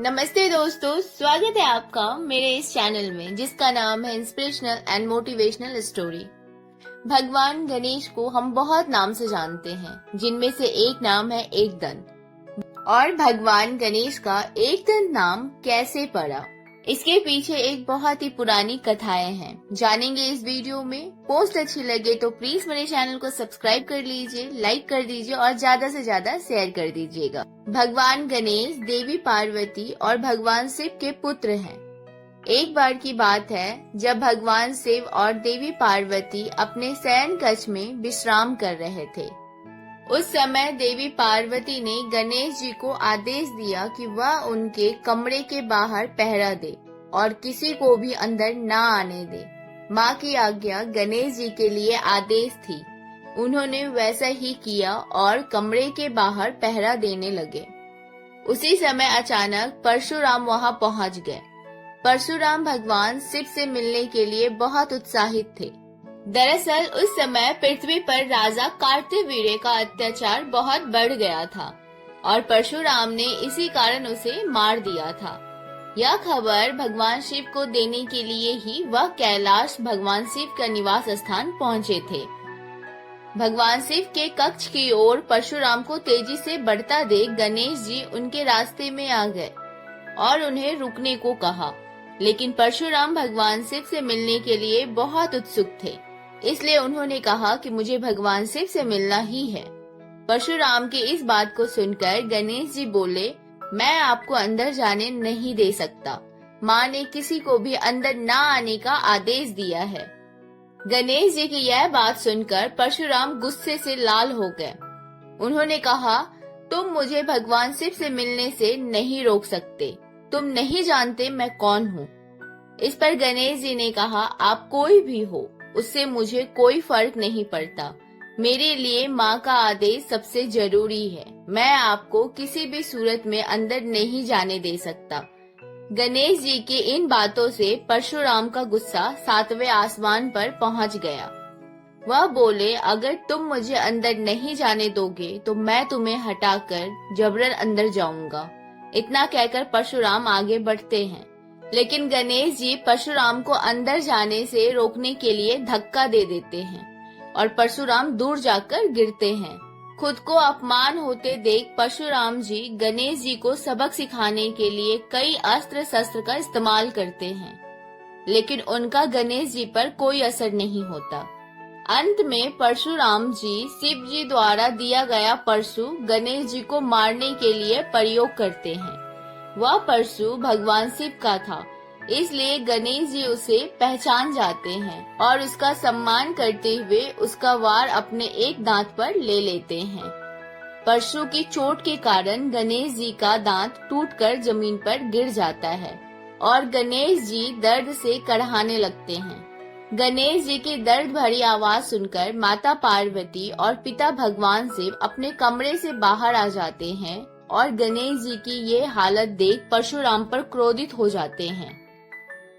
नमस्ते दोस्तों, स्वागत है आपका मेरे इस चैनल में जिसका नाम है इंस्पिरेशनल एंड मोटिवेशनल स्टोरी। भगवान गणेश को हम बहुत नाम से जानते हैं, जिनमें से एक नाम है एकदंत। और भगवान गणेश का एकदंत नाम कैसे पड़ा, इसके पीछे एक बहुत ही पुरानी कथाएं हैं, जानेंगे इस वीडियो में। पोस्ट अच्छी लगे तो प्लीज मेरे चैनल को सब्सक्राइब कर लीजिए, लाइक कर दीजिए और ज्यादा से ज्यादा शेयर कर दीजिएगा। भगवान गणेश देवी पार्वती और भगवान शिव के पुत्र हैं। एक बार की बात है जब भगवान शिव और देवी पार्वती अपने शयन कक्ष में विश्राम कर रहे थे। उस समय देवी पार्वती ने गणेश जी को आदेश दिया कि वह उनके कमरे के बाहर पहरा दे और किसी को भी अंदर ना आने दे। माँ की आज्ञा गणेश जी के लिए आदेश थी। उन्होंने वैसा ही किया और कमरे के बाहर पहरा देने लगे। उसी समय अचानक परशुराम वहां पहुंच गए। परशुराम भगवान शिव से मिलने के लिए बहुत उत्साहित थे। दरअसल उस समय पृथ्वी पर राजा कार्तवीर्य का अत्याचार बहुत बढ़ गया था और परशुराम ने इसी कारण उसे मार दिया था। यह खबर भगवान शिव को देने के लिए ही वह कैलाश भगवान शिव का निवास स्थान पहुंचे थे। भगवान शिव के कक्ष की ओर परशुराम को तेजी से बढ़ता देख गणेश जी उनके रास्ते में आ गए और उन्हें रुकने को कहा, लेकिन परशुराम भगवान शिव से मिलने के लिए बहुत उत्सुक थे, इसलिए उन्होंने कहा कि मुझे भगवान शिव से मिलना ही है। परशुराम की इस बात को सुनकर गणेश जी बोले, मैं आपको अंदर जाने नहीं दे सकता। माँ ने किसी को भी अंदर ना आने का आदेश दिया है। गणेश जी की यह बात सुनकर परशुराम गुस्से से लाल हो गए। उन्होंने कहा, तुम मुझे भगवान शिव से मिलने से नहीं रोक सकते। तुम नहीं जानते मैं कौन हूँ। इस पर गणेश जी ने कहा, आप कोई भी हो, उससे मुझे कोई फर्क नहीं पड़ता। मेरे लिए माँ का आदेश सबसे जरूरी है। मैं आपको किसी भी सूरत में अंदर नहीं जाने दे सकता। गणेश जी की इन बातों से परशुराम का गुस्सा 7वें आसमान पर पहुँच गया। वह बोले, अगर तुम मुझे अंदर नहीं जाने दोगे तो मैं तुम्हें हटाकर जबरन अंदर जाऊंगा। इतना कहकर परशुराम आगे बढ़ते हैं, लेकिन गणेश जी परशुराम को अंदर जाने से रोकने के लिए धक्का दे देते हैं और परशुराम दूर जाकर गिरते हैं। खुद को अपमान होते देख परशुराम जी गणेश जी को सबक सिखाने के लिए कई अस्त्र शस्त्र का इस्तेमाल करते हैं, लेकिन उनका गणेश जी पर कोई असर नहीं होता। अंत में परशुराम जी शिव जी द्वारा दिया गया परशु गणेश जी को मारने के लिए प्रयोग करते हैं। वह परशु भगवान शिव का था, इसलिए गणेश जी उसे पहचान जाते हैं और उसका सम्मान करते हुए उसका वार अपने एक दांत पर ले लेते हैं। परशु की चोट के कारण गणेश जी का दांत टूटकर जमीन पर गिर जाता है और गणेश जी दर्द से कड़हाने लगते हैं। गणेश जी की दर्द भरी आवाज सुनकर माता पार्वती और पिता भगवान शिव अपने कमरे से बाहर आ जाते हैं और गणेश जी की ये हालत देख परशुराम पर क्रोधित हो जाते हैं।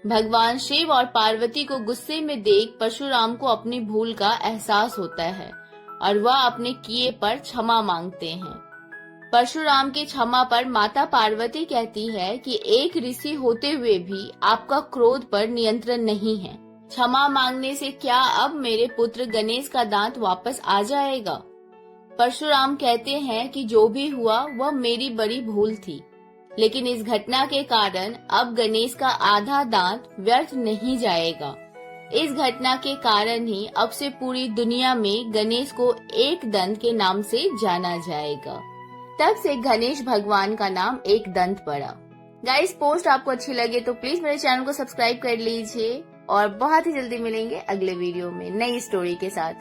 भगवान शिव और पार्वती को गुस्से में देख परशुराम को अपनी भूल का एहसास होता है और वह अपने किए पर क्षमा मांगते हैं। परशुराम की क्षमा पर माता पार्वती कहती है कि एक ऋषि होते हुए भी आपका क्रोध पर नियंत्रण नहीं है। क्षमा मांगने से क्या अब मेरे पुत्र गणेश का दांत वापस आ जाएगा? परशुराम कहते हैं कि जो भी हुआ वह मेरी बड़ी भूल थी, लेकिन इस घटना के कारण अब गणेश का आधा दांत व्यर्थ नहीं जाएगा। इस घटना के कारण ही अब से पूरी दुनिया में गणेश को एकदंत के नाम से जाना जाएगा। तब से गणेश भगवान का नाम एकदंत पड़ा। गाइस, पोस्ट आपको अच्छी लगे तो प्लीज मेरे चैनल को सब्सक्राइब कर लीजिए और बहुत ही जल्दी मिलेंगे अगले वीडियो में नई स्टोरी के साथ।